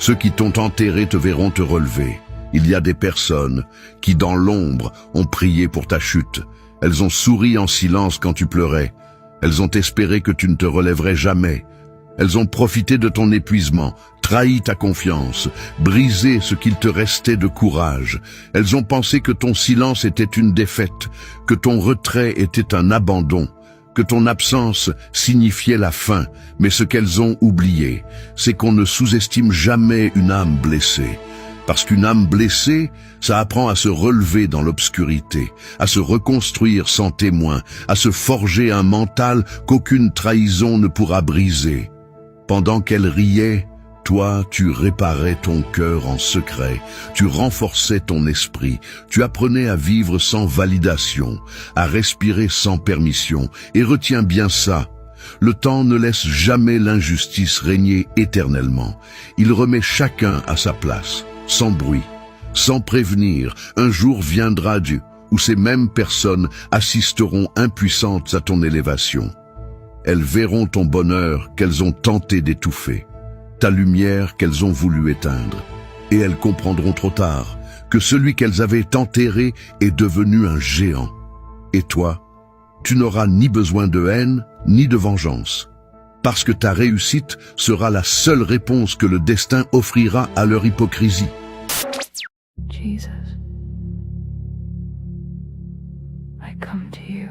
Ceux qui t'ont enterré te verront te relever. Il y a des personnes qui, dans l'ombre, ont prié pour ta chute. Elles ont souri en silence quand tu pleurais. Elles ont espéré que tu ne te relèverais jamais. Elles ont profité de ton épuisement, trahi ta confiance, brisé ce qu'il te restait de courage. Elles ont pensé que ton silence était une défaite, que ton retrait était un abandon, que ton absence signifiait la fin. Mais ce qu'elles ont oublié, c'est qu'on ne sous-estime jamais une âme blessée. Parce qu'une âme blessée, ça apprend à se relever dans l'obscurité, à se reconstruire sans témoin, à se forger un mental qu'aucune trahison ne pourra briser. Pendant qu'elle riait, toi, tu réparais ton cœur en secret, tu renforçais ton esprit, tu apprenais à vivre sans validation, à respirer sans permission. Et retiens bien ça, le temps ne laisse jamais l'injustice régner éternellement. Il remet chacun à sa place, sans bruit, sans prévenir. Un jour viendra Dieu, où ces mêmes personnes assisteront impuissantes à ton élévation. Elles verront ton bonheur qu'elles ont tenté d'étouffer, ta lumière qu'elles ont voulu éteindre. Et elles comprendront trop tard que celui qu'elles avaient enterré est devenu un géant. Et toi, tu n'auras ni besoin de haine, ni de vengeance. Parce que ta réussite sera la seule réponse que le destin offrira à leur hypocrisie. Jesus, I come to you.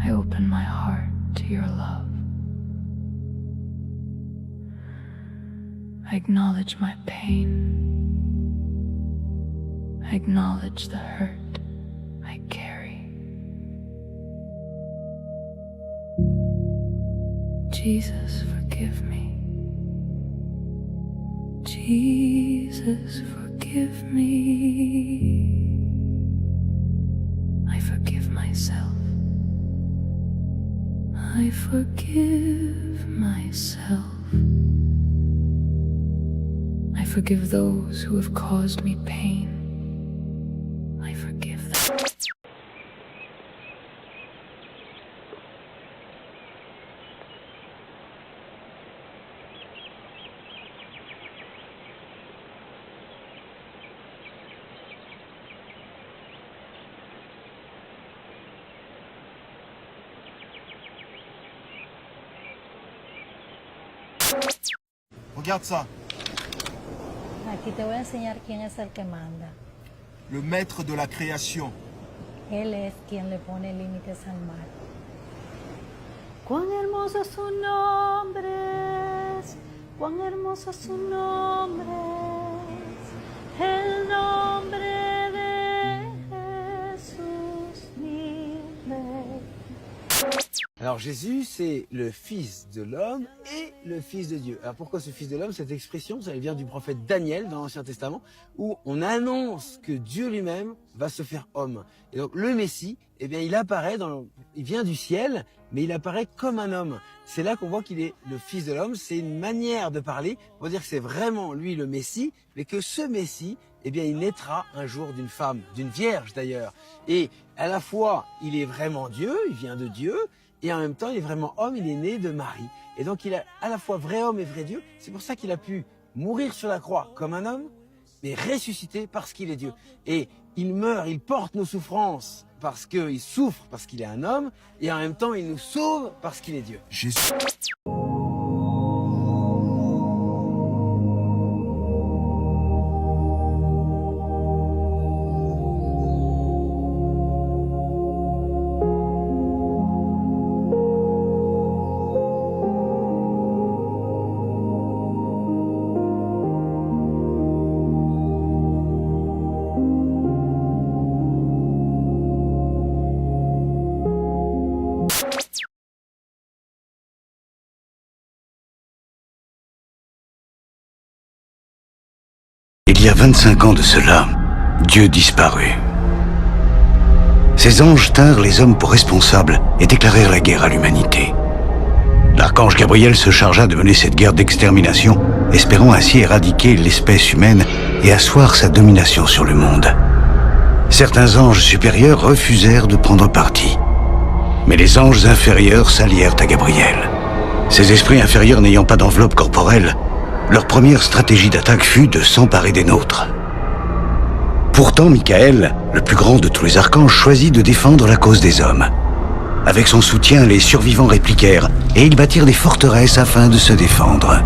I open my heart to your love. I acknowledge my pain. I acknowledge the hurt I carry. Jesus, forgive me. Jesus, forgive me. I forgive myself. I forgive myself. I forgive those who have caused me pain. I forgive them. Regarde ça, Aquí te voy a enseñar quién es el que manda. le maître de la création. Él es quien le pone límites al mar. Cuán hermoso es su nombre, cuán hermoso es su nombre, el nombre de Jesús mi rey. Alors Jésus, c'est le Fils de l'homme et le Fils de Dieu. Alors pourquoi ce Fils de l'homme? Cette expression, ça vient du prophète Daniel dans l'Ancien Testament, où on annonce que Dieu lui-même va se faire homme. Et donc le Messie, eh bien il apparaît, il vient du ciel, mais il apparaît comme un homme. C'est là qu'on voit qu'il est le Fils de l'homme. C'est une manière de parler pour dire que c'est vraiment lui le Messie, mais que ce Messie, eh bien il naîtra un jour d'une femme, d'une vierge d'ailleurs. Et à la fois, il est vraiment Dieu, il vient de Dieu, et en même temps, il est vraiment homme, il est né de Marie. Et donc, il est à la fois vrai homme et vrai Dieu. C'est pour ça qu'il a pu mourir sur la croix comme un homme, mais ressusciter parce qu'il est Dieu. Et il meurt, il porte nos souffrances parce qu'il souffre, parce qu'il est un homme, et en même temps, il nous sauve parce qu'il est Dieu. Jésus. Il y a 25 ans de cela, Dieu disparut. Ces anges tinrent les hommes pour responsables et déclarèrent la guerre à l'humanité. L'archange Gabriel se chargea de mener cette guerre d'extermination, espérant ainsi éradiquer l'espèce humaine et asseoir sa domination sur le monde. Certains anges supérieurs refusèrent de prendre parti, mais les anges inférieurs s'allièrent à Gabriel. Ces esprits inférieurs n'ayant pas d'enveloppe corporelle, leur première stratégie d'attaque fut de s'emparer des nôtres. Pourtant, Michael, le plus grand de tous les archanges, choisit de défendre la cause des hommes. Avec son soutien, les survivants répliquèrent et ils bâtirent des forteresses afin de se défendre.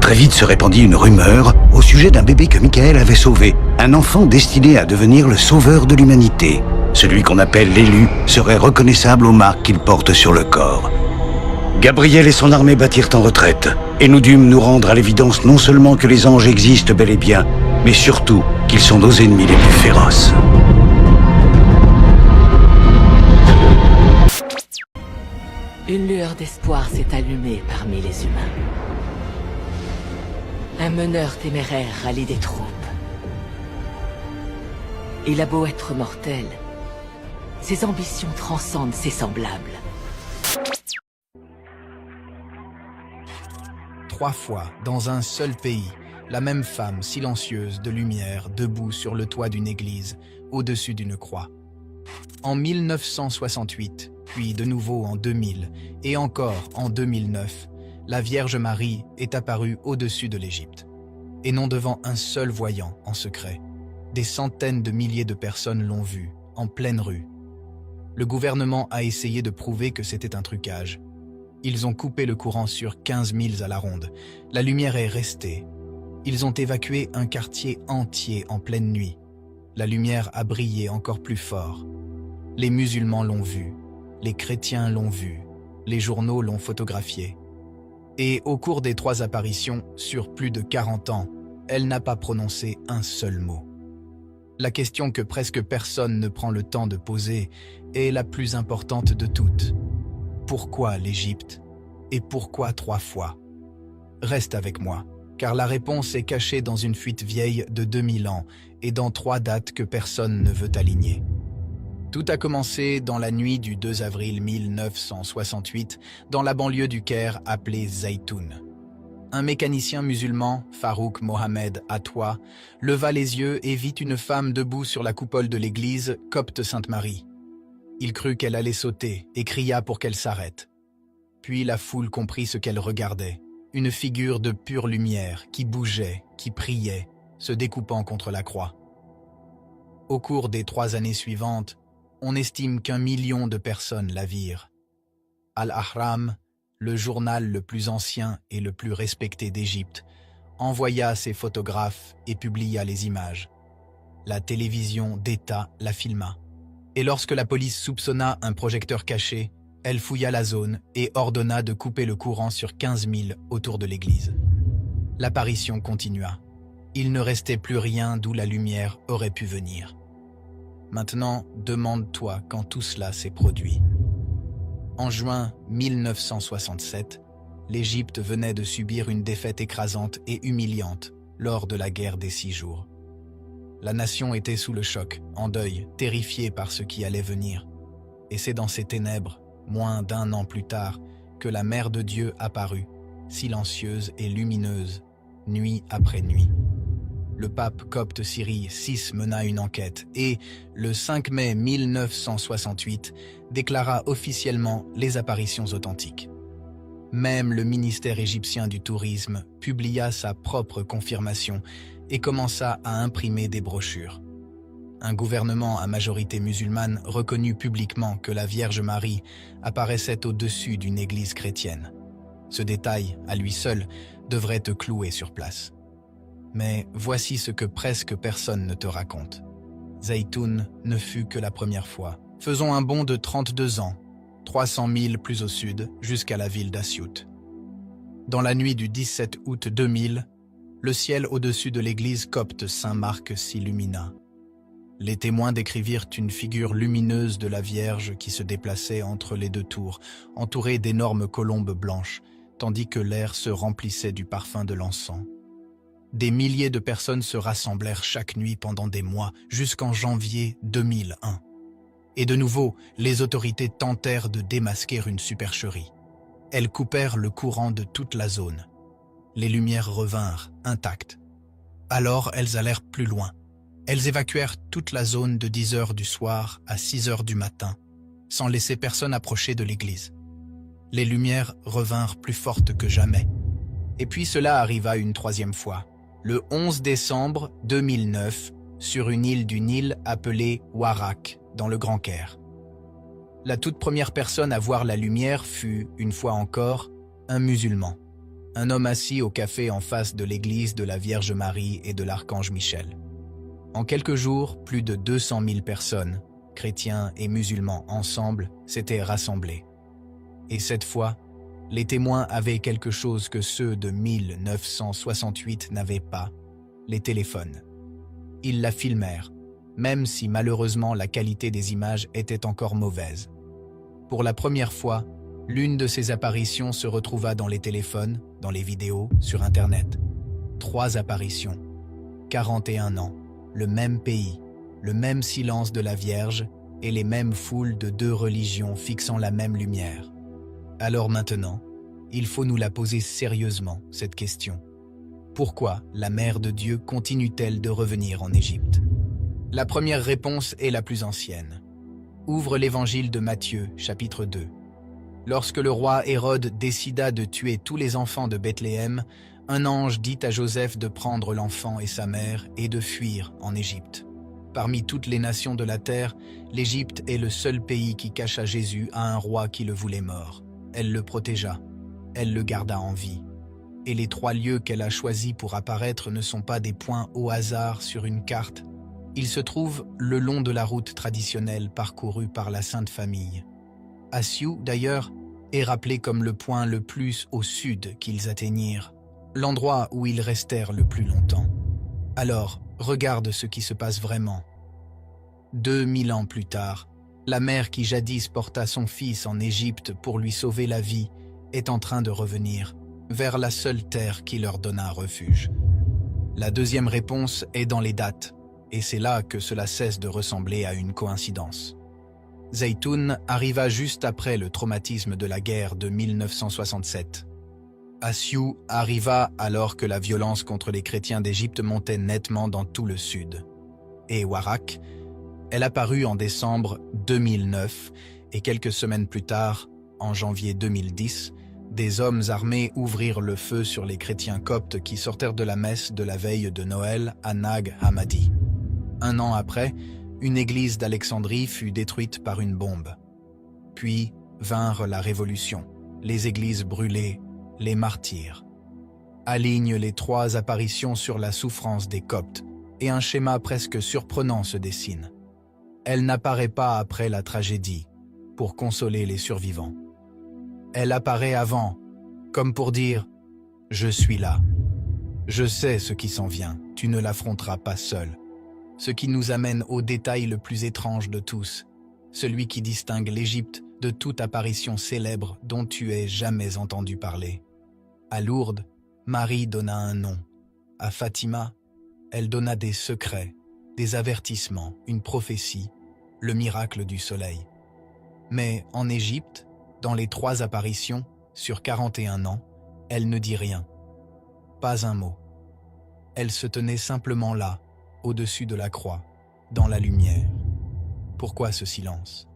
Très vite se répandit une rumeur au sujet d'un bébé que Michael avait sauvé, un enfant destiné à devenir le sauveur de l'humanité. Celui qu'on appelle l'élu serait reconnaissable aux marques qu'il porte sur le corps. Gabriel et son armée battirent en retraite, et nous dûmes nous rendre à l'évidence non seulement que les anges existent bel et bien, mais surtout qu'ils sont nos ennemis les plus féroces. Une lueur d'espoir s'est allumée parmi les humains. Un meneur téméraire rallie des troupes. Il a beau être mortel, ses ambitions transcendent ses semblables. 3 fois, dans un seul pays, la même femme silencieuse de lumière debout sur le toit d'une église, au-dessus d'une croix. En 1968, puis de nouveau en 2000, et encore en 2009, la Vierge Marie est apparue au-dessus de l'Égypte. Et non devant un seul voyant en secret. Des centaines de milliers de personnes l'ont vue, en pleine rue. Le gouvernement a essayé de prouver que c'était un trucage. Ils ont coupé le courant sur 15 milles à la ronde. La lumière est restée. Ils ont évacué un quartier entier en pleine nuit. La lumière a brillé encore plus fort. Les musulmans l'ont vue, les chrétiens l'ont vue, les journaux l'ont photographiée. Et au cours des 3 apparitions, sur plus de 40 ans, elle n'a pas prononcé un seul mot. La question que presque personne ne prend le temps de poser est la plus importante de toutes. Pourquoi l'Égypte? Et pourquoi 3 fois? Reste avec moi, car la réponse est cachée dans une fuite vieille de 2000 ans et dans 3 dates que personne ne veut aligner. Tout a commencé dans la nuit du 2 avril 1968, dans la banlieue du Caire appelée Zaytoun. Un mécanicien musulman, Farouk Mohamed Atwa, leva les yeux et vit une femme debout sur la coupole de l'église copte Sainte-Marie. Il crut qu'elle allait sauter et cria pour qu'elle s'arrête. Puis la foule comprit ce qu'elle regardait, une figure de pure lumière qui bougeait, qui priait, se découpant contre la croix. Au cours des 3 années suivantes, on estime qu'1 million de personnes la virent. Al-Ahram, le journal le plus ancien et le plus respecté d'Égypte, envoya ses photographes et publia les images. La télévision d'État la filma. Et lorsque la police soupçonna un projecteur caché, elle fouilla la zone et ordonna de couper le courant sur 15 milles autour de l'église. L'apparition continua. Il ne restait plus rien d'où la lumière aurait pu venir. Maintenant, demande-toi quand tout cela s'est produit. En juin 1967, l'Égypte venait de subir une défaite écrasante et humiliante lors de la guerre des 6 jours. La nation était sous le choc, en deuil, terrifiée par ce qui allait venir. Et c'est dans ces ténèbres, moins d'1 an plus tard, que la Mère de Dieu apparut, silencieuse et lumineuse, nuit après nuit. Le pape copte Syrie VI mena une enquête et, le 5 mai 1968, déclara officiellement les apparitions authentiques. Même le ministère égyptien du tourisme publia sa propre confirmation et commença à imprimer des brochures. Un gouvernement à majorité musulmane reconnut publiquement que la Vierge Marie apparaissait au-dessus d'une église chrétienne. Ce détail, à lui seul, devrait te clouer sur place. Mais voici ce que presque personne ne te raconte. Zaytoun ne fut que la première fois. Faisons un bond de 32 ans, 300 milles plus au sud, jusqu'à la ville d'Assiout. Dans la nuit du 17 août 2000, le ciel au-dessus de l'église copte Saint-Marc s'illumina. Les témoins décrivirent une figure lumineuse de la Vierge qui se déplaçait entre les 2 tours, entourée d'énormes colombes blanches, tandis que l'air se remplissait du parfum de l'encens. Des milliers de personnes se rassemblèrent chaque nuit pendant des mois, jusqu'en janvier 2001. Et de nouveau, les autorités tentèrent de démasquer une supercherie. Elles coupèrent le courant de toute la zone. Les lumières revinrent, intactes. Alors elles allèrent plus loin. Elles évacuèrent toute la zone de 10 heures du soir à 6 heures du matin, sans laisser personne approcher de l'église. Les lumières revinrent plus fortes que jamais. Et puis cela arriva une troisième fois, le 11 décembre 2009, sur une île du Nil appelée Warak, dans le Grand Caire. La toute première personne à voir la lumière fut, une fois encore, un musulman, un homme assis au café en face de l'église de la Vierge Marie et de l'Archange Michel. En quelques jours, plus de 200 000 personnes, chrétiens et musulmans ensemble, s'étaient rassemblés. Et cette fois, les témoins avaient quelque chose que ceux de 1968 n'avaient pas, les téléphones. Ils la filmèrent, même si malheureusement la qualité des images était encore mauvaise. Pour la première fois, l'une de ces apparitions se retrouva dans les téléphones, dans les vidéos, sur Internet. 3 apparitions, 41 ans, le même pays, le même silence de la Vierge et les mêmes foules de 2 religions fixant la même lumière. Alors maintenant, il faut nous la poser sérieusement, cette question. Pourquoi la Mère de Dieu continue-t-elle de revenir en Égypte? La première réponse est la plus ancienne. Ouvre l'évangile de Matthieu, chapitre 2. Lorsque le roi Hérode décida de tuer tous les enfants de Bethléem, un ange dit à Joseph de prendre l'enfant et sa mère et de fuir en Égypte. Parmi toutes les nations de la terre, l'Égypte est le seul pays qui cacha Jésus à un roi qui le voulait mort. Elle le protégea, elle le garda en vie. Et les 3 lieux qu'elle a choisis pour apparaître ne sont pas des points au hasard sur une carte. Ils se trouvent le long de la route traditionnelle parcourue par la Sainte Famille. Assiout, d'ailleurs, est rappelé comme le point le plus au sud qu'ils atteignirent, l'endroit où ils restèrent le plus longtemps. Alors, regarde ce qui se passe vraiment. 2000 ans plus tard, la mère qui jadis porta son fils en Égypte pour lui sauver la vie est en train de revenir vers la seule terre qui leur donna refuge. La deuxième réponse est dans les dates, et c'est là que cela cesse de ressembler à une coïncidence. Zaytoun arriva juste après le traumatisme de la guerre de 1967. Assiout arriva alors que la violence contre les chrétiens d'Égypte montait nettement dans tout le sud. Et Warak, elle apparut en décembre 2009 et quelques semaines plus tard, en janvier 2010, des hommes armés ouvrirent le feu sur les chrétiens coptes qui sortirent de la messe de la veille de Noël à Nag Hammadi. 1 an après, une église d'Alexandrie fut détruite par une bombe. Puis vinrent la Révolution, les églises brûlées, les martyrs. Aligne les 3 apparitions sur la souffrance des Coptes, et un schéma presque surprenant se dessine. Elle n'apparaît pas après la tragédie, pour consoler les survivants. Elle apparaît avant, comme pour dire « Je suis là. Je sais ce qui s'en vient, tu ne l'affronteras pas seul. » Ce qui nous amène au détail le plus étrange de tous, celui qui distingue l'Égypte de toute apparition célèbre dont tu aies jamais entendu parler. À Lourdes, Marie donna un nom. À Fatima, elle donna des secrets, des avertissements, une prophétie, le miracle du soleil. Mais en Égypte, dans les 3 apparitions, sur 41 ans, elle ne dit rien. Pas un mot. Elle se tenait simplement là, au-dessus de la croix, dans la lumière. Pourquoi ce silence?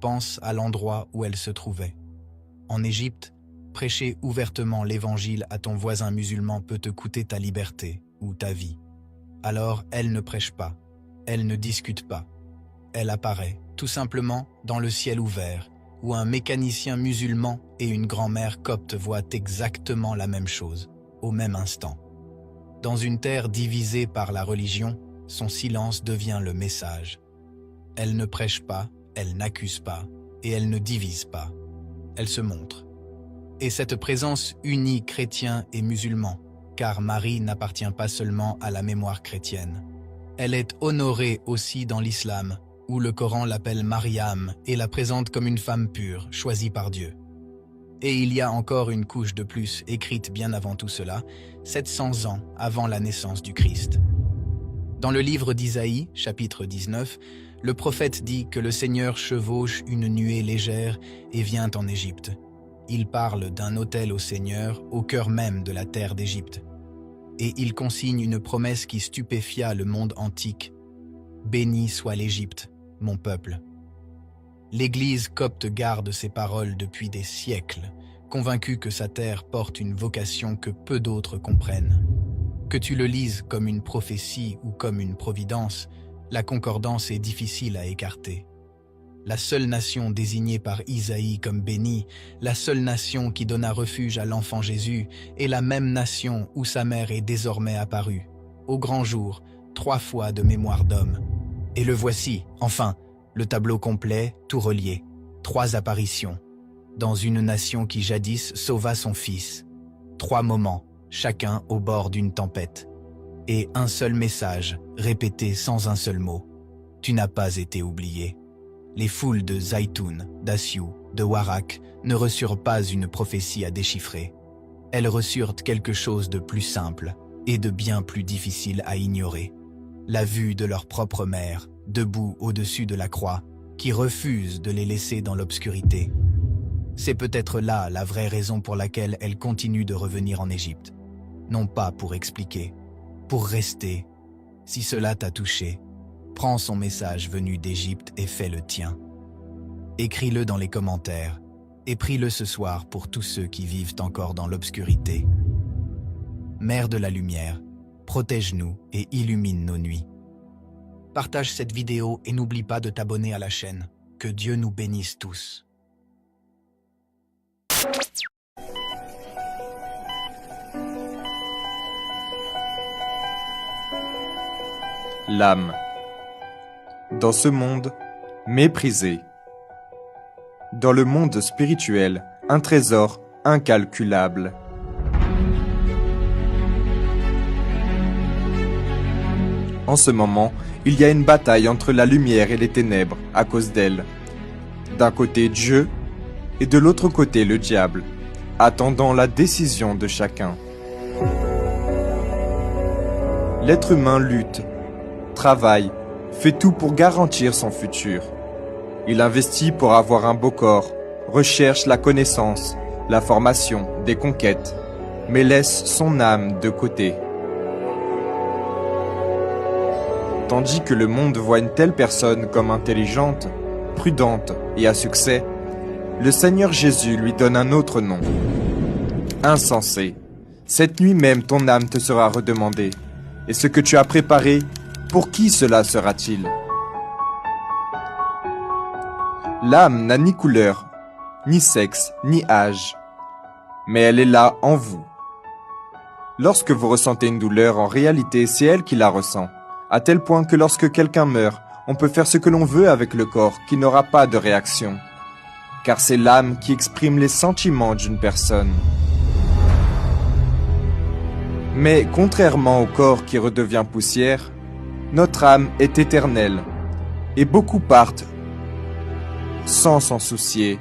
Pense à l'endroit où elle se trouvait. En Égypte, prêcher ouvertement l'évangile à ton voisin musulman peut te coûter ta liberté ou ta vie. Alors elle ne prêche pas, elle ne discute pas. Elle apparaît, tout simplement, dans le ciel ouvert, où un mécanicien musulman et une grand-mère copte voient exactement la même chose, au même instant. Dans une terre divisée par la religion, son silence devient le message. Elle ne prêche pas, elle n'accuse pas, et elle ne divise pas. Elle se montre. Et cette présence unit chrétiens et musulmans, car Marie n'appartient pas seulement à la mémoire chrétienne. Elle est honorée aussi dans l'islam, où le Coran l'appelle Mariam et la présente comme une femme pure, choisie par Dieu. Et il y a encore une couche de plus, écrite bien avant tout cela, 700 ans avant la naissance du Christ. Dans le livre d'Isaïe, chapitre 19, le prophète dit que le Seigneur chevauche une nuée légère et vient en Égypte. Il parle d'un autel au Seigneur au cœur même de la terre d'Égypte. Et il consigne une promesse qui stupéfia le monde antique. « Béni soit l'Égypte, mon peuple ». L'Église copte garde ces paroles depuis des siècles, convaincue que sa terre porte une vocation que peu d'autres comprennent. Que tu le lises comme une prophétie ou comme une providence, la concordance est difficile à écarter. La seule nation désignée par Isaïe comme bénie, la seule nation qui donna refuge à l'enfant Jésus, est la même nation où sa mère est désormais apparue, au grand jour, 3 fois de mémoire d'homme. Et le voici, enfin, le tableau complet, tout relié, 3 apparitions, dans une nation qui jadis sauva son fils. 3 moments, chacun au bord d'une tempête. Et un seul message, répété sans un seul mot. Tu n'as pas été oublié. Les foules de Zaytoun, d'Assiou, de Warak ne reçurent pas une prophétie à déchiffrer. Elles reçurent quelque chose de plus simple et de bien plus difficile à ignorer. La vue de leur propre mère, debout au-dessus de la croix, qui refuse de les laisser dans l'obscurité. C'est peut-être là la vraie raison pour laquelle elles continuent de revenir en Égypte. Non pas pour expliquer, pour rester. Si cela t'a touché, prends son message venu d'Égypte et fais le tien. Écris-le dans les commentaires et prie-le ce soir pour tous ceux qui vivent encore dans l'obscurité. Mère de la lumière, protège-nous et illumine nos nuits. Partage cette vidéo et n'oublie pas de t'abonner à la chaîne. Que Dieu nous bénisse tous. L'âme. Dans ce monde, méprisé. Dans le monde spirituel, un trésor incalculable. En ce moment, il y a une bataille entre la lumière et les ténèbres à cause d'elle. D'un côté Dieu et de l'autre côté le diable, attendant la décision de chacun. L'être humain lutte, travaille, fait tout pour garantir son futur. Il investit pour avoir un beau corps, recherche la connaissance, la formation, des conquêtes, mais laisse son âme de côté. Tandis que le monde voit une telle personne comme intelligente, prudente et à succès, le Seigneur Jésus lui donne un autre nom. Insensé. Cette nuit même ton âme te sera redemandée. Et ce que tu as préparé, pour qui cela sera-t-il? L'âme n'a ni couleur, ni sexe, ni âge, mais elle est là en vous. Lorsque vous ressentez une douleur, en réalité, c'est elle qui la ressent, à tel point que lorsque quelqu'un meurt, on peut faire ce que l'on veut avec le corps qui n'aura pas de réaction, car c'est l'âme qui exprime les sentiments d'une personne. Mais contrairement au corps qui redevient poussière, notre âme est éternelle, et beaucoup partent sans s'en soucier.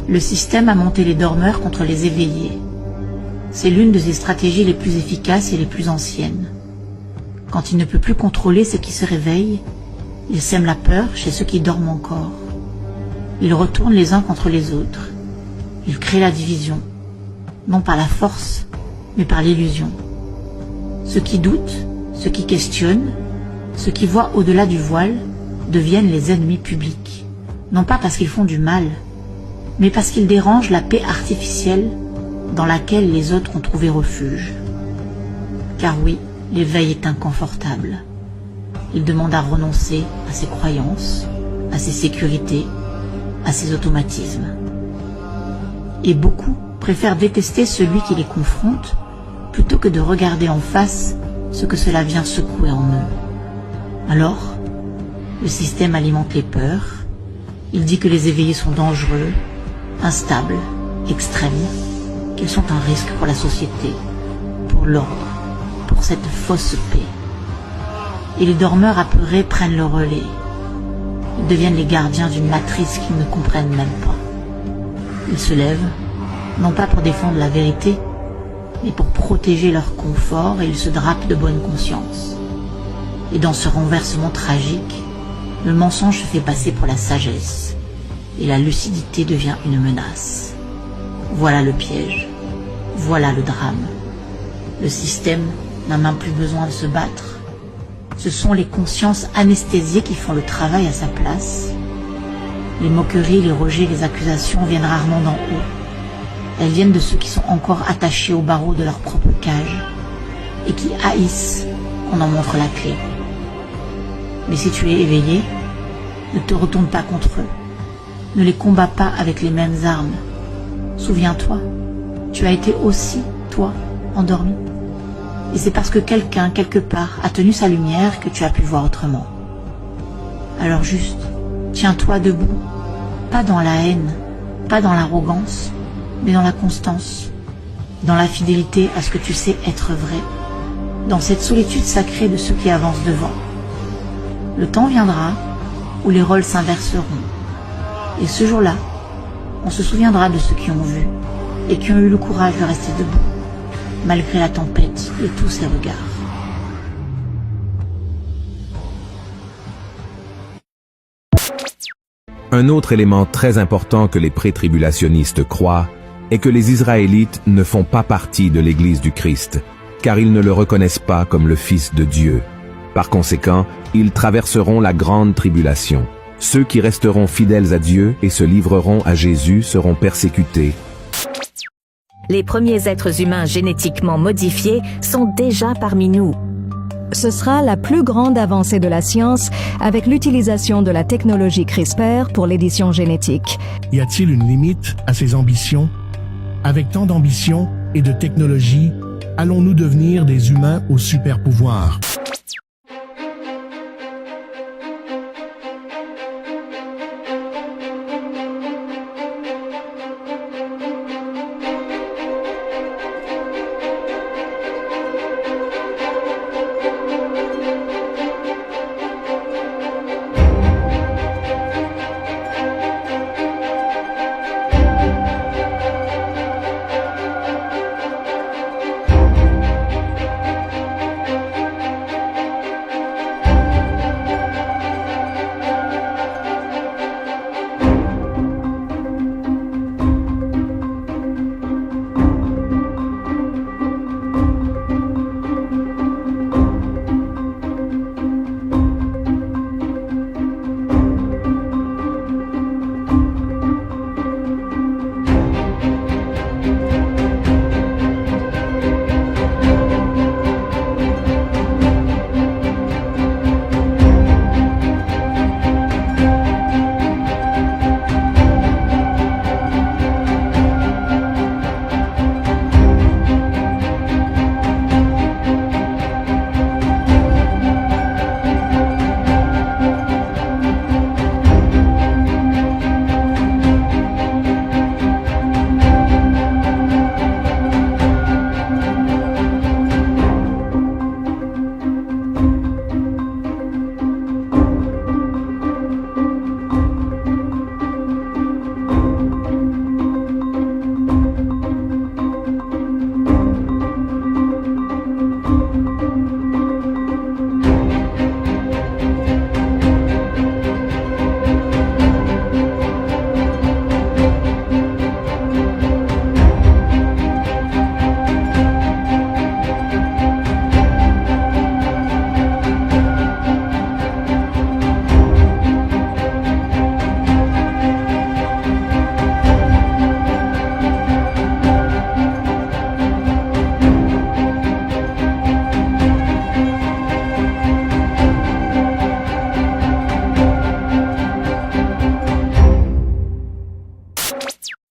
Le système a monté les dormeurs contre les éveillés. C'est l'une de ses stratégies les plus efficaces et les plus anciennes. Quand il ne peut plus contrôler ceux qui se réveillent, il sème la peur chez ceux qui dorment encore. Il retourne les uns contre les autres. Il crée la division, non par la force, mais par l'illusion. Ceux qui doutent, ceux qui questionnent, ceux qui voient au-delà du voile, deviennent les ennemis publics, non pas parce qu'ils font du mal, mais parce qu'ils dérangent la paix artificielle dans laquelle les autres ont trouvé refuge. Car oui, l'éveil est inconfortable. Il demande à renoncer à ses croyances, à ses sécurités, à ses automatismes. Et beaucoup préfèrent détester celui qui les confronte plutôt que de regarder en face ce que cela vient secouer en eux. Alors, le système alimente les peurs. Il dit que les éveillés sont dangereux, instables, extrêmes, qu'ils sont un risque pour la société, pour l'ordre, pour cette fausse paix. Et les dormeurs apeurés prennent le relais. Ils deviennent les gardiens d'une matrice qu'ils ne comprennent même pas. Ils se lèvent, non pas pour défendre la vérité, mais pour protéger leur confort, et ils se drapent de bonne conscience. Et dans ce renversement tragique, le mensonge se fait passer pour la sagesse, et la lucidité devient une menace. Voilà le piège, voilà le drame. Le système n'a même plus besoin de se battre. Ce sont les consciences anesthésiées qui font le travail à sa place. Les moqueries, les rejets, les accusations viennent rarement d'en haut. Elles viennent de ceux qui sont encore attachés aux barreaux de leur propre cage et qui haïssent qu'on en montre la clé. Mais si tu es éveillé, ne te retourne pas contre eux. Ne les combats pas avec les mêmes armes. Souviens-toi, tu as été aussi, toi, endormi. Et c'est parce que quelqu'un, quelque part, a tenu sa lumière que tu as pu voir autrement. Alors juste, tiens-toi debout, pas dans la haine, pas dans l'arrogance, mais dans la constance, dans la fidélité à ce que tu sais être vrai, dans cette solitude sacrée de ceux qui avancent devant. Le temps viendra où les rôles s'inverseront. Et ce jour-là, on se souviendra de ceux qui ont vu et qui ont eu le courage de rester debout, malgré la tempête et tous ces regards. Un autre élément très important que les pré-tribulationnistes croient est que les Israélites ne font pas partie de l'Église du Christ, car ils ne le reconnaissent pas comme le Fils de Dieu. Par conséquent, ils traverseront la grande tribulation. Ceux qui resteront fidèles à Dieu et se livreront à Jésus seront persécutés. Les premiers êtres humains génétiquement modifiés sont déjà parmi nous. Ce sera la plus grande avancée de la science avec l'utilisation de la technologie CRISPR pour l'édition génétique. Y a-t-il une limite à ces ambitions? Avec tant d'ambition et de technologie, allons-nous devenir des humains aux super pouvoirs?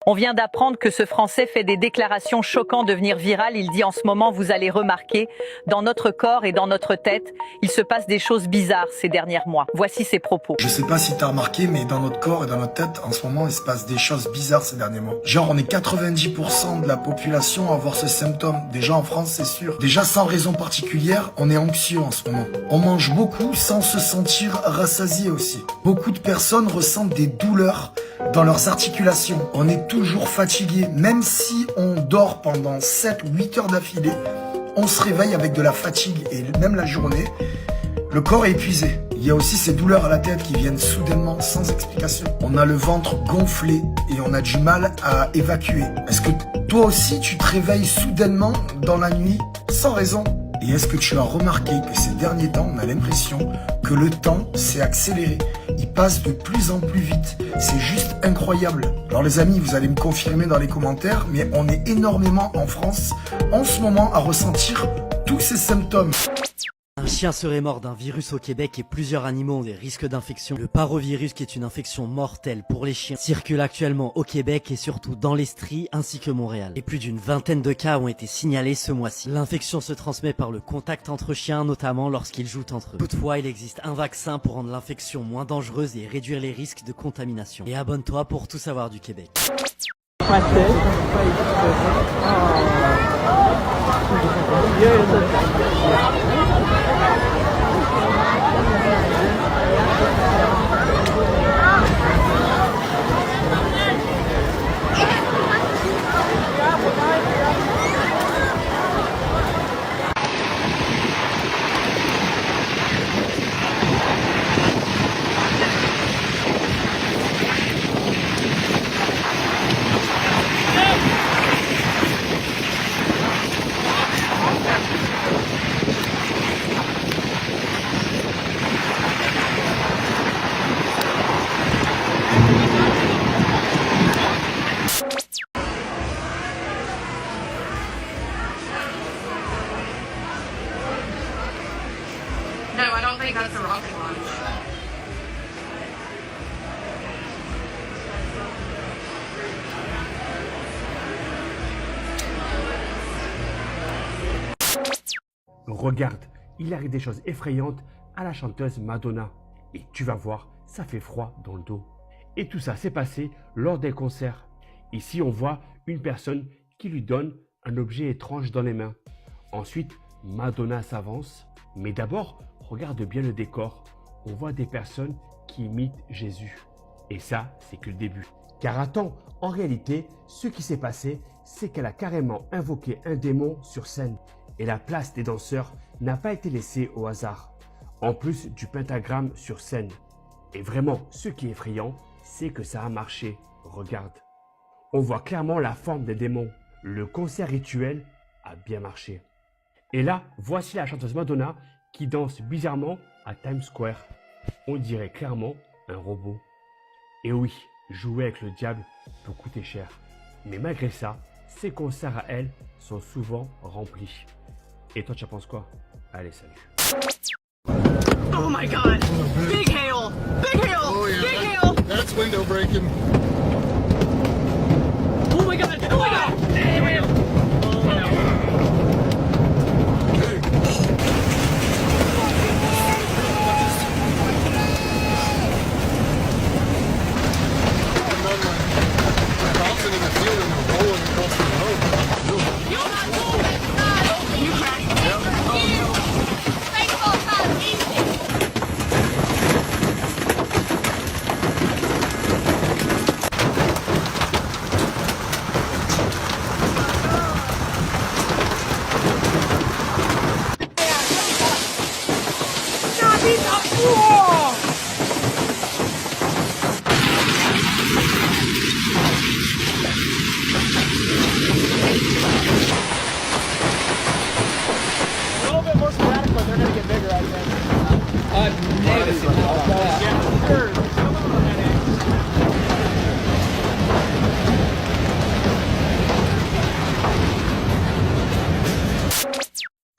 On vient d'apprendre que ce Français fait des déclarations choquantes devenir virales. Il dit en ce moment, vous allez remarquer, dans notre corps et dans notre tête, il se passe des choses bizarres ces derniers mois. Voici ses propos. Je sais pas si t'as remarqué, mais dans notre corps et dans notre tête, en ce moment, il se passe des choses bizarres ces derniers mois. Genre, on est 90% de la population à avoir ce symptôme. Déjà en France, c'est sûr. Déjà, sans raison particulière, on est anxieux en ce moment. On mange beaucoup sans se sentir rassasié aussi. Beaucoup de personnes ressentent des douleurs dans leurs articulations. On est toujours fatigué, même si on dort pendant 7 ou 8 heures d'affilée, on se réveille avec de la fatigue et même la journée, le corps est épuisé. Il y a aussi ces douleurs à la tête qui viennent soudainement sans explication. On a le ventre gonflé et on a du mal à évacuer. Est-ce que toi aussi tu te réveilles soudainement dans la nuit sans raison? Et est-ce que tu as remarqué que ces derniers temps, on a l'impression que le temps s'est accéléré. Il passe de plus en plus vite. C'est juste incroyable. Alors les amis, vous allez me confirmer dans les commentaires, mais on est énormément en France en ce moment à ressentir tous ces symptômes. Un chien serait mort d'un virus au Québec et plusieurs animaux ont des risques d'infection. Le parovirus, qui est une infection mortelle pour les chiens, circule actuellement au Québec et surtout dans l'Estrie ainsi que Montréal. Et plus d'une vingtaine de cas ont été signalés ce mois-ci. L'infection se transmet par le contact entre chiens, notamment lorsqu'ils jouent entre eux. Toutefois, il existe un vaccin pour rendre l'infection moins dangereuse et réduire les risques de contamination. Et abonne-toi pour tout savoir du Québec. No, I don't think that's a rocket launch. Regarde, il arrive des choses effrayantes à la chanteuse Madonna. Et tu vas voir, ça fait froid dans le dos. Et tout ça s'est passé lors d'un concert. Ici, on voit une personne qui lui donne un objet étrange dans les mains. Ensuite, Madonna s'avance. Mais d'abord, regarde bien le décor. On voit des personnes qui imitent Jésus. Et ça, c'est que le début. Car attends, en réalité, ce qui s'est passé, c'est qu'elle a carrément invoqué un démon sur scène. Et la place des danseurs n'a pas été laissée au hasard. En plus du pentagramme sur scène. Et vraiment, ce qui est effrayant, c'est que ça a marché. Regarde. On voit clairement la forme des démons. Le concert rituel a bien marché. Et là, voici la chanteuse Madonna qui danse bizarrement à Times Square. On dirait clairement un robot. Et oui, jouer avec le diable peut coûter cher. Mais malgré ça, ses concerts à elle sont souvent remplis. Et toi, tu en penses quoi? Allez, salut. Oh my god! Big hail! Big hail! Oh, yeah, Big hail! That's window breaking. Oh my god! Oh my god! Bouncing in the field and rolling across the road. You're not moving! You cracked. Baseball time, easy!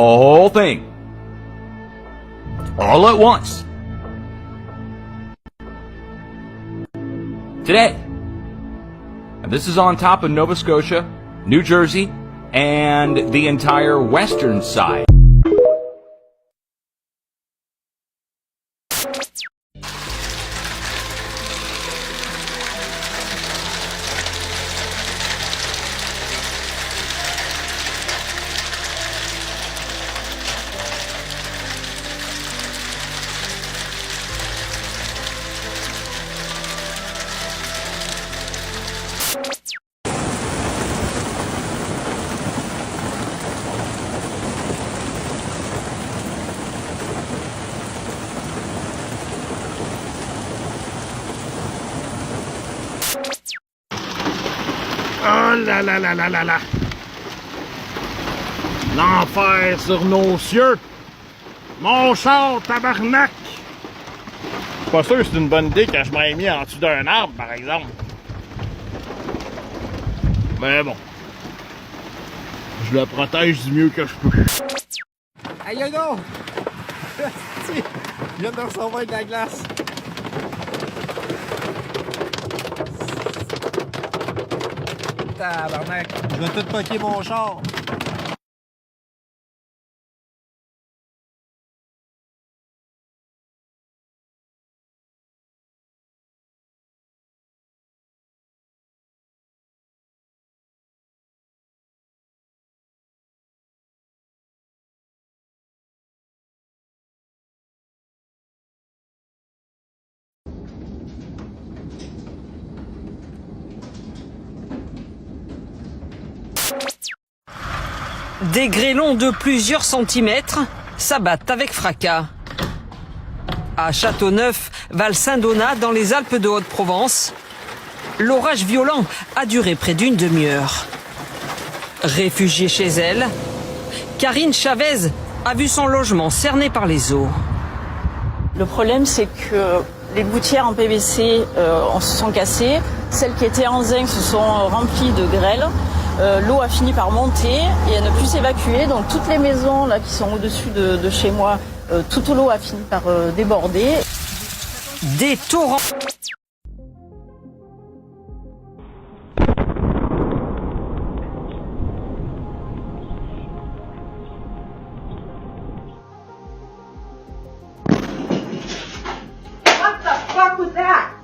Whole thing. All at once. Today. And this is on top of Nova Scotia, New Jersey, and the entire western side. Oh là là là là là là. L'enfer sur nos cieux! Mon char, tabarnak! Je suis pas sûr que c'est une bonne idée quand je m'aurais mis en dessous d'un arbre, par exemple. Mais bon. Je le protège du mieux que je peux. Aïe, non! Je viens de recevoir de la glace. Tabarnak! Je vais tout poquer mon char. Des grêlons de plusieurs centimètres s'abattent avec fracas. À Châteauneuf, Val-Saint-Donat, dans les Alpes de Haute-Provence, l'orage violent a duré près d'une demi-heure. Réfugiée chez elle, Karine Chavez a vu son logement cerné par les eaux. Le problème, c'est que les gouttières en PVC se sont cassées. Celles qui étaient en zinc se sont remplies de grêle. L'eau a fini par monter et à ne plus s'évacuer. Donc toutes les maisons là qui sont au-dessus de chez moi, toute l'eau a fini par déborder. Des torrents. What the fuck was that?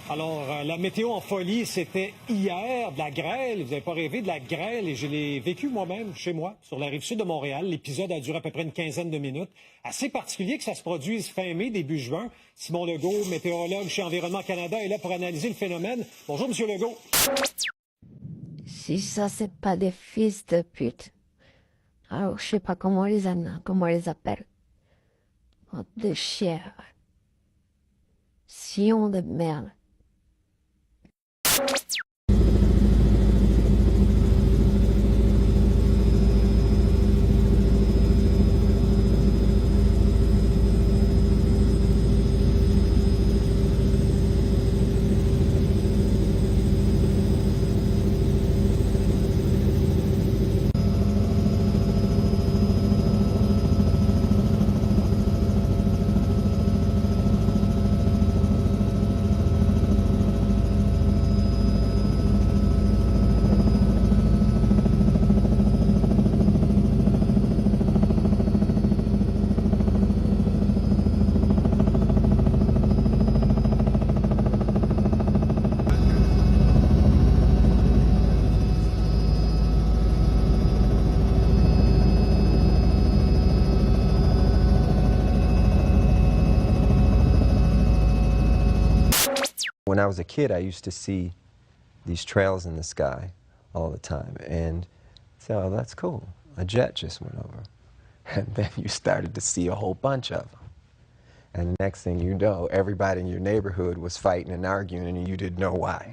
Alors, la météo en folie, c'était hier, de la grêle. Vous n'avez pas rêvé de la grêle et je l'ai vécu moi-même chez moi, sur la rive sud de Montréal. L'épisode a duré à peu près une quinzaine de minutes. Assez particulier que ça se produise fin mai, début juin. Simon Legault, météorologue chez Environnement Canada, est là pour analyser le phénomène. Bonjour, Monsieur Legault. Si ça, c'est pas des fils de pute. Alors, je sais pas comment on les appelle. Oh, de chiens. Sion de merde. When I was a kid, I used to see these trails in the sky all the time and say, oh, that's cool. A jet just went over. And then you started to see a whole bunch of them. And the next thing you know, everybody in your neighborhood was fighting and arguing and you didn't know why.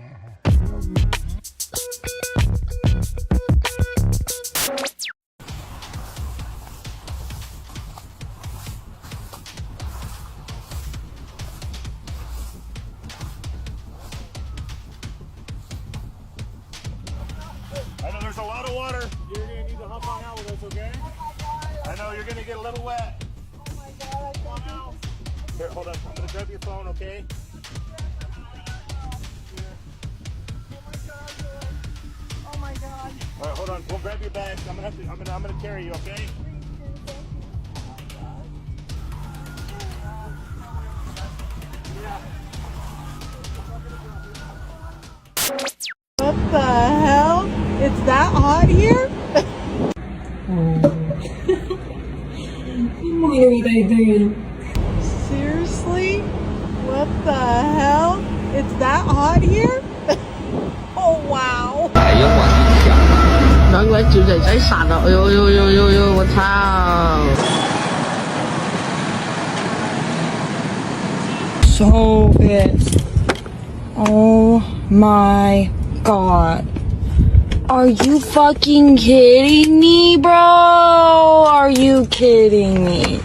I know there's a lot of water. You're going to need to hop on out with us, okay? I know you're going to get a little wet. Oh my God, I can't do this. Here, hold on. I'm going to grab your phone, okay? Oh my God. All right, hold on. We'll grab your bag. I'm going to carry you, okay? What the hell? It's that hot here? What are they doing? Seriously? What the hell? It's that hot here? Oh wow! 兩位小仔仔殺啊！呦！我操 ！So bad. Oh my god. Are you fucking kidding me, bro? Are you kidding me?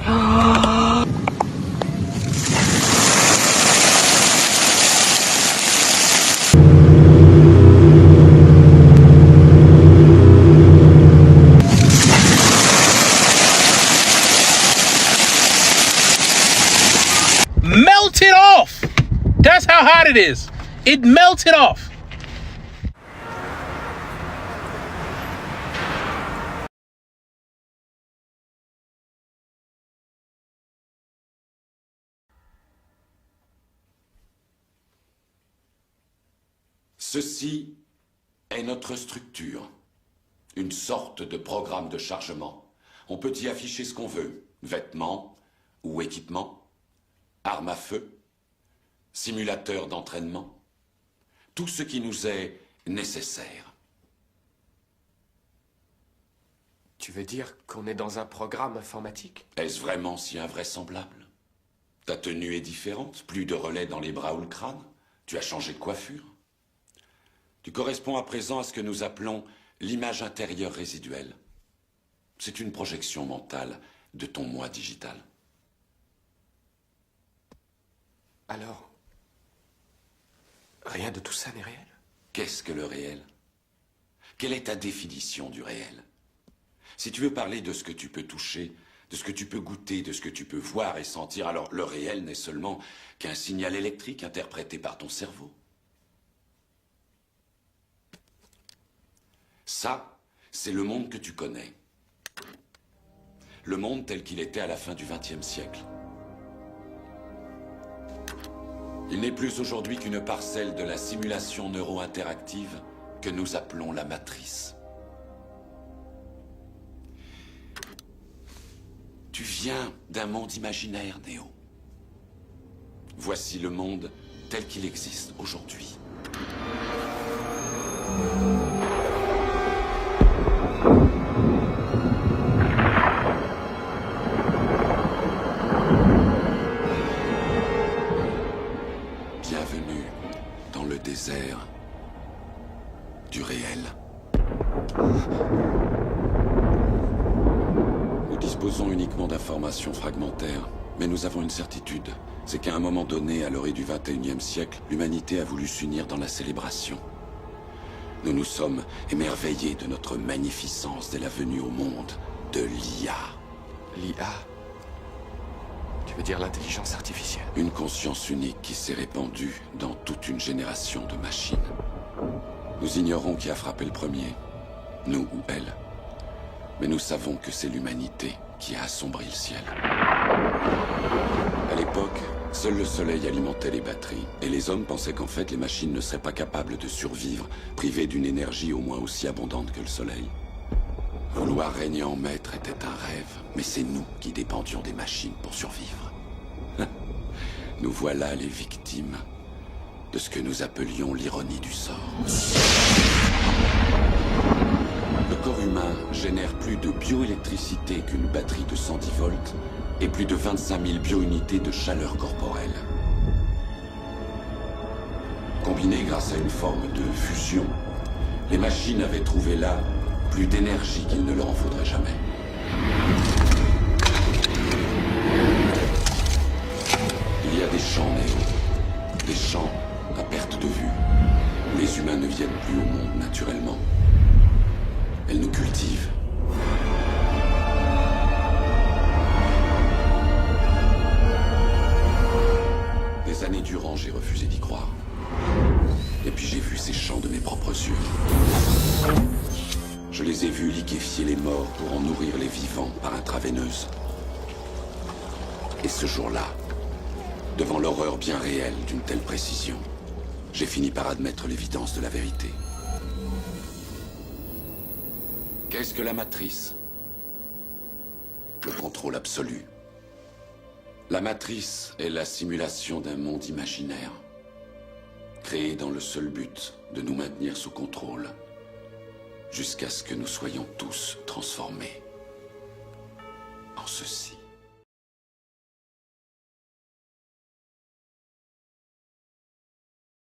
Melt it off! That's how hot it is. It melted off. Ceci est notre structure, une sorte de programme de chargement. On peut y afficher ce qu'on veut, vêtements ou équipements, armes à feu, simulateur d'entraînement, tout ce qui nous est nécessaire. Tu veux dire qu'on est dans un programme informatique? Est-ce vraiment si invraisemblable? Ta tenue est différente, plus de relais dans les bras ou le crâne, tu as changé de coiffure. Tu corresponds à présent à ce que nous appelons l'image intérieure résiduelle. C'est une projection mentale de ton moi digital. Alors, rien de tout ça n'est réel? Qu'est-ce que le réel? Quelle est ta définition du réel? Si tu veux parler de ce que tu peux toucher, de ce que tu peux goûter, de ce que tu peux voir et sentir, alors le réel n'est seulement qu'un signal électrique interprété par ton cerveau. Ça, c'est le monde que tu connais. Le monde tel qu'il était à la fin du XXe siècle. Il n'est plus aujourd'hui qu'une parcelle de la simulation neuro-interactive que nous appelons la matrice. Tu viens d'un monde imaginaire, Néo. Voici le monde tel qu'il existe aujourd'hui. Bienvenue dans le désert du réel. Nous disposons uniquement d'informations fragmentaires, mais nous avons une certitude, c'est qu'à un moment donné, à l'orée du XXIe siècle, l'humanité a voulu s'unir dans la célébration. Nous nous sommes émerveillés de notre magnificence dès la venue au monde de l'IA. L'IA? Tu veux dire l'intelligence artificielle? Une conscience unique qui s'est répandue dans toute une génération de machines. Nous ignorons qui a frappé le premier, nous ou elle. Mais nous savons que c'est l'humanité qui a assombri le ciel. À l'époque, seul le soleil alimentait les batteries, et les hommes pensaient qu'en fait les machines ne seraient pas capables de survivre, privées d'une énergie au moins aussi abondante que le soleil. Vouloir régner en maître était un rêve, mais c'est nous qui dépendions des machines pour survivre. Nous voilà les victimes de ce que nous appelions l'ironie du sort. Le corps humain génère plus de bioélectricité qu'une batterie de 110 volts et plus de 25 000 biounités de chaleur corporelle. Combinées grâce à une forme de fusion, les machines avaient trouvé là plus d'énergie qu'il ne leur en faudrait jamais. Il y a des champs, Néo, des champs à perte de vue. Les humains ne viennent plus au monde naturellement. Elles nous cultivent. Des années durant, j'ai refusé d'y croire. Et puis j'ai vu ces champs de mes propres yeux. Je les ai vus liquéfier les morts pour en nourrir les vivants par intraveineuse. Et ce jour-là, devant l'horreur bien réelle d'une telle précision, j'ai fini par admettre l'évidence de la vérité. Qu'est-ce que la matrice? Le contrôle absolu. La matrice est la simulation d'un monde imaginaire, créé dans le seul but de nous maintenir sous contrôle, jusqu'à ce que nous soyons tous transformés en ceci.